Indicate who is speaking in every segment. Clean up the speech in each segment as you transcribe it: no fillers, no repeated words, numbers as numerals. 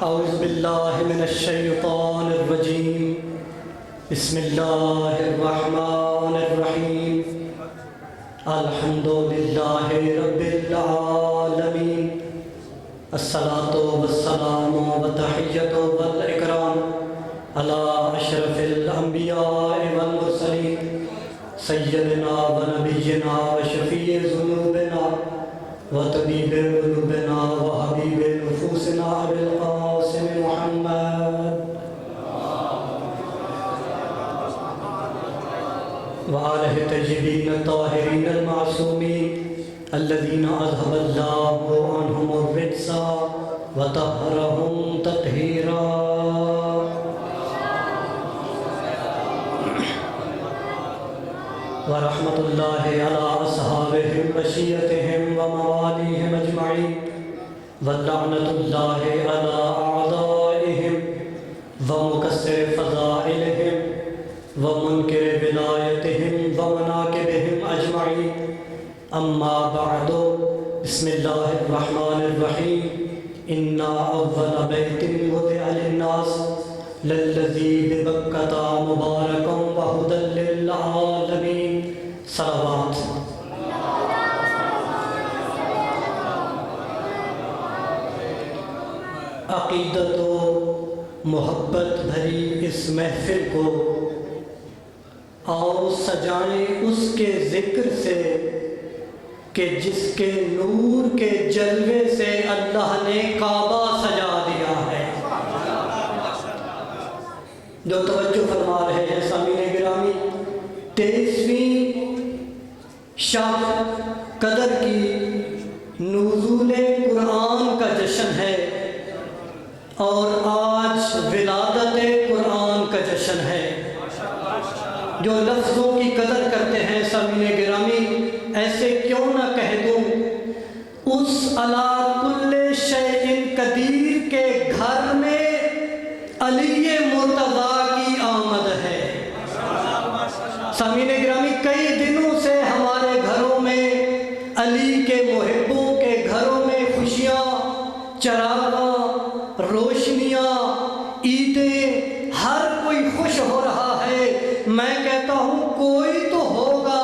Speaker 1: اعوذ باللہ من الشیطان الرجیم بسم اللہ الرحمن الرحیم الحمد للہ رب العالمین الصلاۃ والسلام والتحیۃ والاکرام علی اشرف الانبیاء والمرسلین سیدنا و نبینا و شفیع ذنوبنا وطبیب قلوبنا وحبیب نفوسنا ابی القاسم محمد وآلہ الطیبین الطاہرین المعصومین الذین اذھب اللہ عنہم الرجس وطہرہم تطہیرا ورحمۃ اللہ علی اصحابہم وشیعتہم وموالیہم اجمعین ولعنۃ اللہ علی اعدائہم ومکسر فضائلہم ومنکر ولایتہم ومناکبہم اجمعین اما بعد بسم اللہ الرحمن الرحیم انا اول بیت وضع للناس للذی ببکۃ مبارکا وہدی للعالمین صلوات۔ عقیدت و محبت بھری اس محفل کو آؤ سجائیں اس کے ذکر سے کہ جس کے نور کے جلوے سے اللہ نے کعبہ سجا دیا ہے۔ جو توجہ فرما رہے ہیں سامعین گرامی، 23ویں شب قدر کی نزول قرآن کا جشن ہے اور آج ولادت قرآن کا جشن ہے۔ جو لفظوں کی قدر کرتے ہیں سامعین گرامی، ایسے کیوں نہ کہہ دوں، اس علی کل شیء قدیر کے گھر میں علی مرتضیٰ کی آمد ہے۔ سامعین گرامی، کئی دنوں سے ہمارے گھروں میں علی کے محبوں کے گھروں میں خوشیاں، چراغاں، روشنیاں، عیدیں، ہر کوئی خوش ہو رہا ہے۔ میں کہتا ہوں کوئی تو ہوگا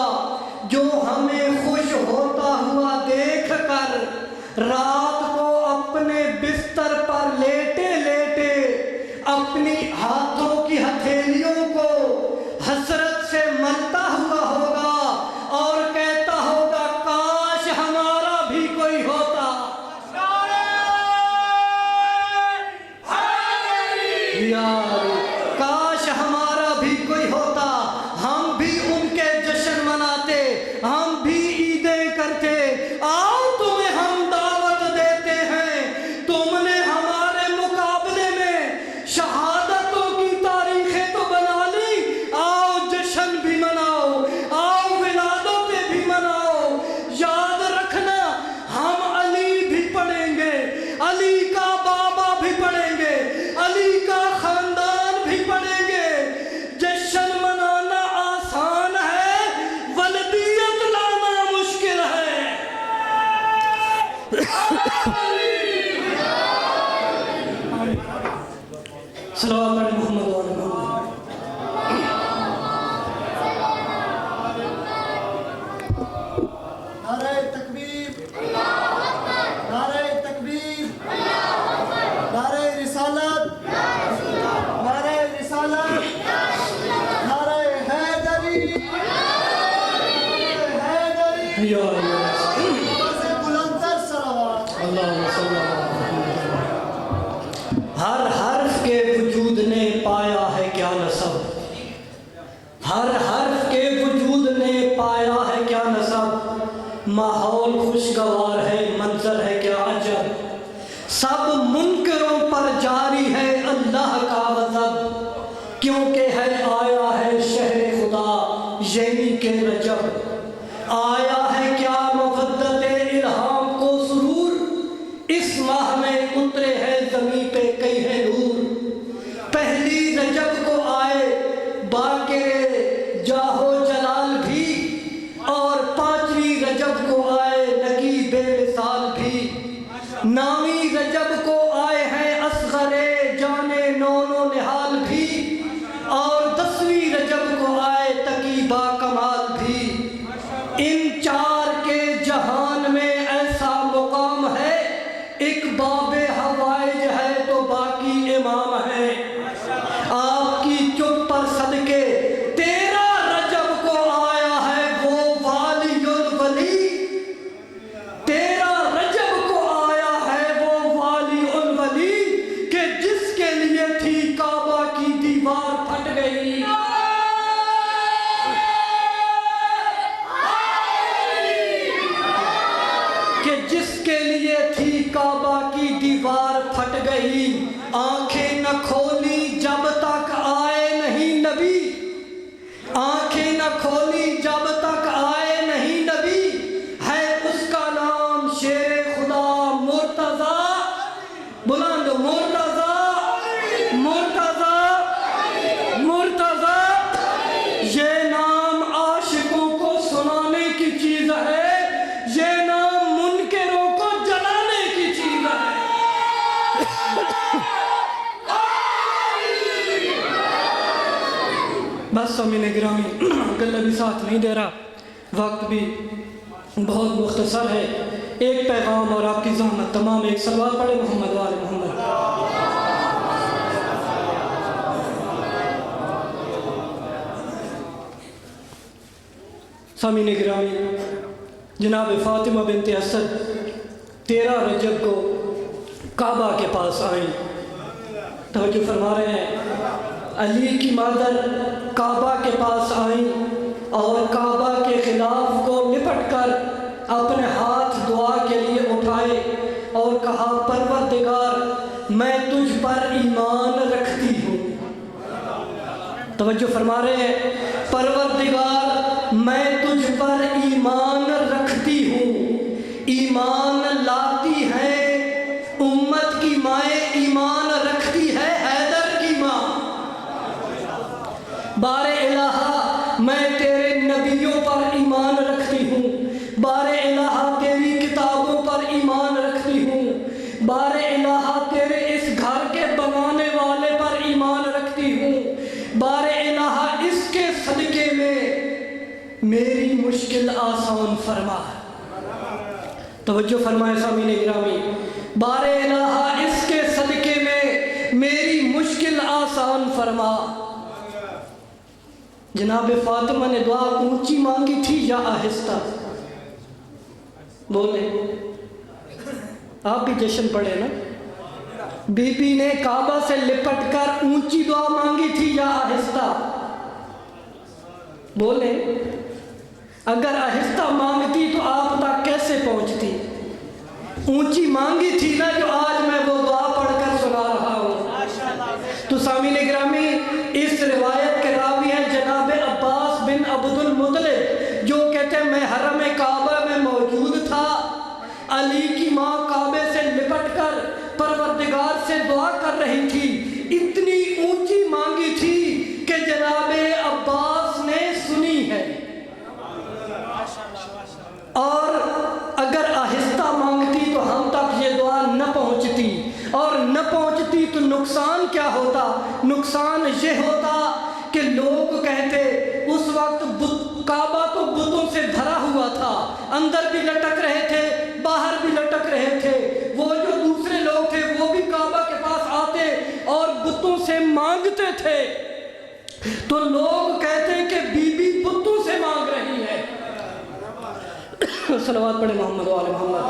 Speaker 1: جو ہمیں خوش ہوتا ہوا دیکھ کر رات کو اپنے بستر پر لیٹے لیٹے اپنی ہاتھوں کی ہتھیلیوں کو حسرت سے ملتا ہوا ہوگا اور کہتا ہوگا کاش ہمارا بھی کوئی ہوتا۔ کاش ہمارا بھی کوئی ہوتا، ہم بھی ان کے جشن مناتے، ہم بھی عیدیں کرتے۔ آؤ تمہیں ہم دعوت دیتے ہیں، تم نے ہمارے مقابلے میں شہادتوں کی تاریخیں تو بنا لی، آؤ جشن بھی مناؤ، آؤ ولادتیں بھی مناؤ۔ یاد رکھنا ہم علی بھی پڑھیں گے، علی کا بابا بھی پڑھیں گے، علی کا خاندان بھی پڑھیں گے۔ جشن منانا آسان ہے، ولدیت لانا مشکل ہے۔ صلوات علی محمد و علی محمد۔
Speaker 2: نعرہ تکبیر، نعرہ تکبیر، نعرہ رسالت، نعرہ رسالت، نعرہ حیدری، حیدری،
Speaker 1: یا اللہ
Speaker 2: سے بلندتر صلوات۔
Speaker 1: اللہم صلی اللہ علیہ وسلم۔ ہر حرف کے وجود نے پایا ہے کیا نسب، ہر حرف کے وجود نے پایا ہے کیا نسب، ماحول خوشگوار ہے، منظر ہے کیا عجب، سب منکروں پر جاری ہے اللہ کا غضب، کیونکہ ہے آیا ہے شہر خدا یعنی کہ رجب، آیا ہے کیا مقدت الہام کو سرور، اس ماہ میں اترے ہے زمین پہ کئی ہے نور، پہلی رجب کو آئے باقر جاہو جلال بھی، اور 5ویں رجب کو آئے نگی بے مثال بھی، 9ویں رجب کو آئے ہیں اصغر آنکھیں نہ کھولی جب تک آئے نہیں نبی، آنکھیں نہ کھولی جب تک آئے نہیں نبی، ہے اس کا نام شیر خدا مرتضیٰ، بلند مرتضیٰ، مرتضیٰ، مرتضیٰ۔ یہ نام عاشقوں کو سنانے کی چیز ہے، یہ نام منکروں کو جلانے کی چیز ہے۔ بس سامعین گرامی، گلہ بھی ساتھ نہیں دے رہا، وقت بھی بہت مختصر ہے۔ ایک پیغام اور آپ کی زحمت تمام، ایک صلوات پڑھے محمد وآل محمد۔ سامعین گرامی، جناب فاطمہ بنت اسد 13 رجب کو کعبہ کے پاس آئیں، توجہ فرما رہے ہیں، علی کی مادر کعبہ کے پاس آئیں اور کعبہ کے خلاف کو لپٹ کر اپنے ہاتھ دعا کے لیے اٹھائے اور کہا پروردگار میں تجھ پر ایمان رکھتی ہوں۔ توجہ فرما رہے ہیں، پروردگار میں تجھ پر ایمان رکھتی ہوں۔ ایمان لاتی ہے امت کی مائیں، ایمان رکھتی ہے حیدر کی ماں۔ بار الہ میں تیرے نبیوں پر ایمان رکھتی ہوں، بار الہ تیری کتابوں پر ایمان رکھتی ہوں، بار الہ تیرے اس گھر کے بنانے والے پر ایمان رکھتی ہوں، بار الہ اس کے صدقے میں میری مشکل آسان فرما۔ توجہ فرمائے سامعین گرامی، بار الہ اس کے صدقے میں میری مشکل آسان فرما۔ جناب فاطمہ نے دعا اونچی مانگی تھی یا آہستہ؟ بولے، آپ بھی جشن پڑھے نا؟ بی بی نے کعبہ سے لپٹ کر اونچی دعا مانگی تھی یا آہستہ؟ بولے، اگر آہستہ مانگتی تو آپ تک کیسے پہنچتی؟ اونچی مانگی تھی نا، جو آج میں وہ دعا پڑھ کر سنا رہا ہوں۔ تو سامعین گرامی، اس روایت کے راوی ہیں جناب عباس بن عبد المطلب، جو کہتے ہیں میں حرم کعبہ میں موجود تھا، علی کی ماں کعبے سے لپٹ کر پروردگار سے دعا کر رہی تھی، اتنی اونچی مانگی تھی کہ جناب عباس نے سنی ہے۔ اور اگر آہستہ مانگتی تو ہم تک یہ دعا نہ پہنچتی، اور نہ پہنچتی تو نقصان کیا ہوتا؟ نقصان یہ ہوتا کہ لوگ کہتے اس وقت کعبہ تو بتوں سے بھرا ہوا تھا، اندر بھی لٹک رہے تھے، باہر بھی لٹک رہے تھے، وہ جو دوسرے لوگ تھے وہ بھی کعبہ کے پاس آتے اور بتوں سے مانگتے تھے، تو لوگ کہتے کہ بی بی بتوں سے مانگ رہی ہے۔ صلوات پڑھے محمد وآل محمد۔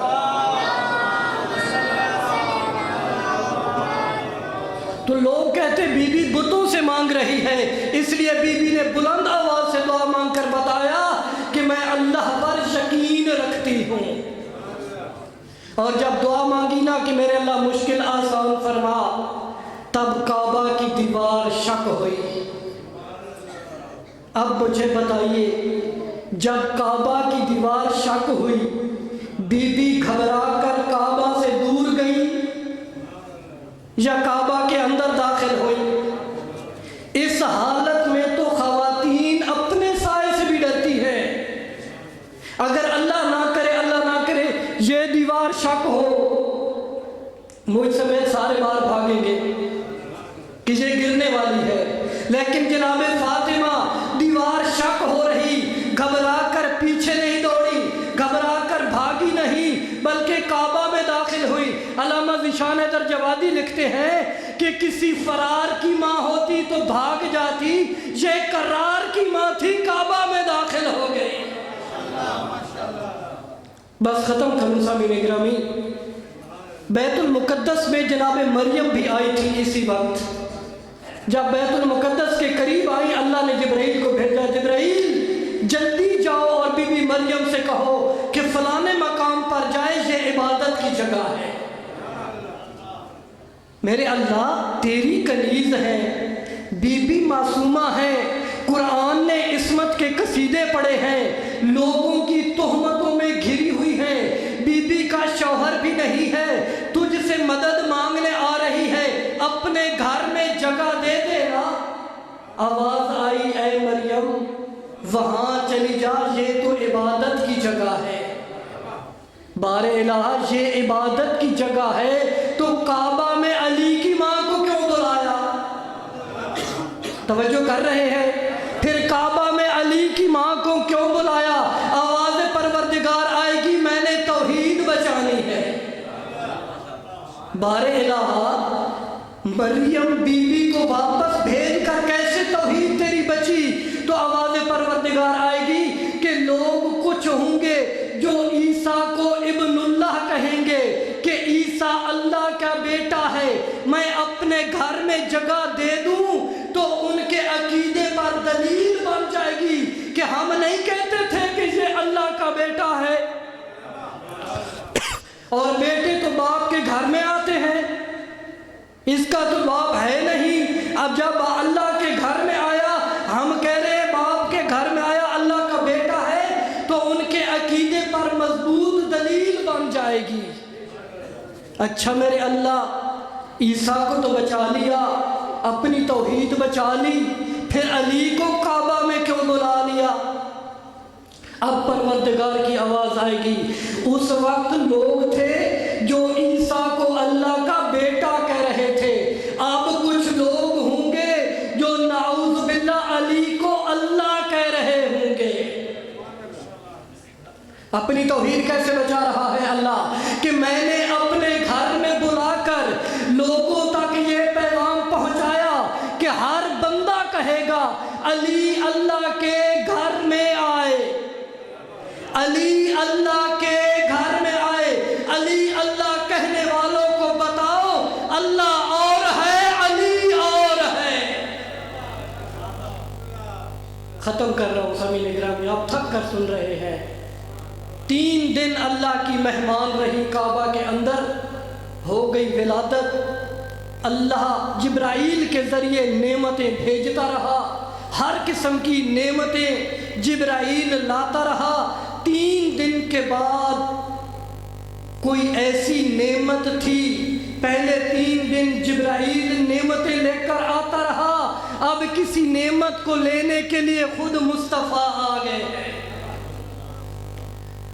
Speaker 1: تو لوگ کہتے بی بی بتوں سے مانگ رہی ہے، اس لیے بی بی نے بلند آواز سے دعا مانگ کر بتایا کہ میں اللہ پر یقین رکھتی ہوں۔ اور جب دعا مانگی نا کہ میرے اللہ مشکل آسان فرما، تب کعبہ کی دیوار شک ہوئی۔ اب مجھے بتائیے، جب کعبہ کی دیوار شک ہوئی، بی بی گھبرا کر کعبہ سے دور گئی یا کعبہ کے اندر داخل ہوئی؟ اس حالت میں تو خواتین اپنے سائے سے بھی ڈرتی ہیں۔ اگر اللہ نہ کرے یہ دیوار شک ہو، مجھ سمیت سارے باہر بھاگیں گے کہ یہ گرنے والی ہے، لیکن جناب فاطمہ دیوار شک ہو رہی، گھبرا کر پیچھے نہیں دوڑی، گھبرا کر بھاگی نہیں، بلکہ کعبہ میں داخل ہوئی۔ علامہ ذیشان ترجمانی لکھتے ہیں کہ کسی فرار کی ماں ہوتی تو بھاگ جاتی، یہ قرار کی ماں تھی، کعبہ میں داخل ہو گئی۔ بس ختم کروں سامعین گرامی، بیت المقدس میں جناب مریم بھی آئی تھی اسی وقت۔ جب بیت المقدس کے قریب آئی، اللہ نے جبرائیل کو بھیجا، جبرائیل جلدی جاؤ اور بی بی مریم سے کہو کہ فلانے مقام پر جائے، یہ عبادت کی جگہ ہے۔ میرے اللہ تیری کنیز ہے، بی بی معصومہ ہے، قرآن نے عصمت کے قصیدے پڑھے ہیں، لوگوں کی تہمتوں میں گھری ہوئی ہے، بی بی کا شوہر بھی نہیں ہے، تجھ سے مدد مانگنے آ رہی ہے، اپنے گھر میں جگہ دے دینا۔ آواز آئی اے مریم وہاں چلی جا، یہ تو عبادت کی جگہ ہے۔ بار الہ یہ عبادت کی جگہ ہے تو کعبہ میں علی کی ماں کو کیوں بلایا؟ توجہ کر رہے ہیں؟ پھر کعبہ میں علی کی ماں کو کیوں بلایا؟ آواز پروردگار آئے گی، میں نے توحید بچانی ہے۔ بار الہ مریم بی بی کو واپس بھیج کر کیسے توحید تیری بچی؟ تو آواز پروردگار آئے گی کہ لوگ کچھ ہوں گے جو عیسیٰ کو ابن اللہ کہیں گے کہ عیسیٰ اللہ کا بیٹا ہے، میں اپنے گھر میں جگہ دے دوں تو ان کے عقیدے پر دلیل بن جائے گی کہ ہم نہیں کہتے تھے کہ یہ اللہ کا بیٹا ہے۔ اور بیٹے تو باپ کے گھر میں آتے ہیں، اس کا تو باپ ہے نہیں، اب جب اللہ کے گھر میں آیا، ہم کہہ رہے ہیں باپ کے گھر میں آیا، اللہ کا بیٹا ہے، تو ان کے عقیدے پر مضبوط دلیل بن جائے گی۔ اچھا میرے اللہ عیسیٰ کو تو بچا لیا، اپنی توحید بچا لی، پھر علی کو کعبہ میں کیوں بلا لیا؟ اب پروردگار کی آواز آئے گی، اس وقت لوگ تھے جو عیسیٰ کو اللہ کا بیٹا کہہ رہے تھے، اب کچھ لوگ ہوں گے جو نعوذ باللہ علی کو اللہ کہہ رہے ہوں گے۔ اپنی توحید کیسے بچا رہا ہے اللہ کہ میں نے اپنے گھر میں بلا کر لوگوں تک یہ پیغام پہنچایا کہ ہر بندہ کہے گا علی اللہ کے گھر میں آئے، علی اللہ کے گھر میں آئے، علی اللہ کہنے والوں کو بتاؤ اللہ اور ہے، علی اور ہے۔ ختم کر رہا ہوں سامعین گرامی، آپ تھک کر سن رہے ہیں۔ 3 دن اللہ کی مہمان رہی کعبہ کے اندر، ہو گئی ولادت، اللہ جبرائیل کے ذریعے نعمتیں بھیجتا رہا، ہر قسم کی نعمتیں جبرائیل لاتا رہا۔ 3 دن کے بعد کوئی ایسی نعمت تھی، پہلے 3 دن جبرائیل نعمتیں لے کر آتا رہا، اب کسی نعمت کو لینے کے لیے خود مصطفیٰ آ گئے ہیں،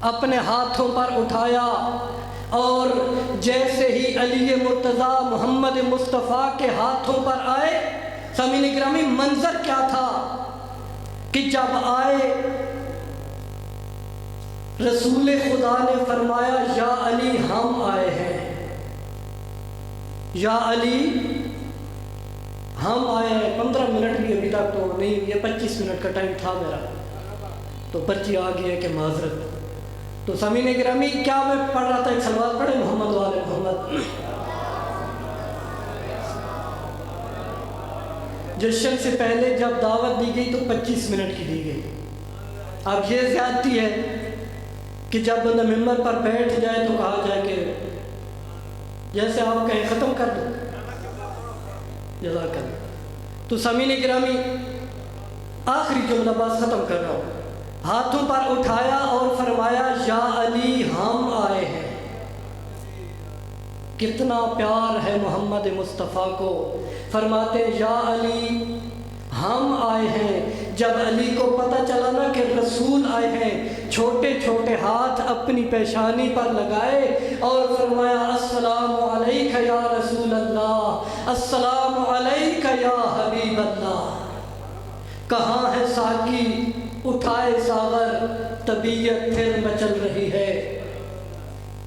Speaker 1: اپنے ہاتھوں پر اٹھایا، اور جیسے ہی علی مرتضیٰ محمد مصطفیٰ کے ہاتھوں پر آئے، سامعین گرامی منظر کیا تھا کہ جب آئے رسول خدا نے فرمایا یا علی ہم آئے ہیں، یا علی ہم آئے ہیں۔ 15 منٹ بھی ابھی تک تو نہیں، یہ 25 منٹ کا ٹائم تھا میرا، تو پرچی آ گئی ہے کہ معذرت۔ تو سامعین گرامی کیا میں پڑھ رہا تھا، ایک صلوات پڑھے محمد والے محمد۔ جشن سے پہلے جب دعوت دی گئی تو 25 منٹ کی دی گئی، اب یہ زیادتی ہے کہ جب بندہ ممبر پر بیٹھ جائے تو کہا جائے کہ جیسے آپ کہیں ختم کر دو، جزاک اللہ۔ تو سامعین گرامی آخری جملہ بس ختم کر رہا ہوں، ہاتھوں پر اٹھایا اور فرمایا یا علی ہم آئے ہیں۔ کتنا پیار ہے محمد مصطفیٰ کو، فرماتے یا علی ہم آئے ہیں۔ جب علی کو پتہ چلا نا کہ رسول آئے ہیں، چھوٹے چھوٹے ہاتھ اپنی پیشانی پر لگائے اور فرمایا السلام علیک یا رسول اللہ، السلام علیک یا حبیب اللہ۔ کہاں ہے ساقی اٹھائے ساغر، طبیعت پھر مچل رہی ہے۔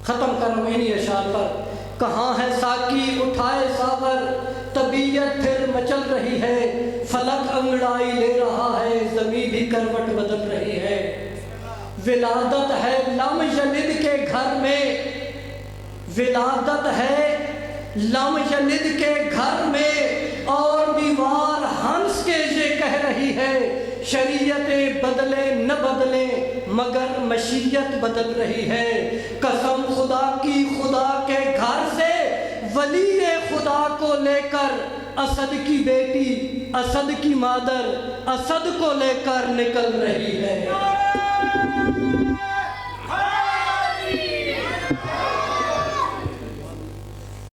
Speaker 1: ختم کر رہا ہوں انہی اشعار پر، کہاں ہے ساقی اٹھائے ساغر، طبیعت پھر مچل رہی ہے، فلک انگڑائی لے رہا ہے، زمین بھی کروٹ بدل رہی ہے۔ ولادت ہے لم یلد کے گھر میں، ولادت ہے لم یلد کے گھر میں، اور دیوار ہنس کے یہ کہہ رہی ہے شریعتیں بدلے نہ بدلے مگر مشیت بدل رہی ہے۔ قسم خدا کی خدا کے گھر سے ولی خدا خدا کو لے کر اسد کی بیٹی، اسد کی مادر، اسد کو لے کر نکل رہی ہے۔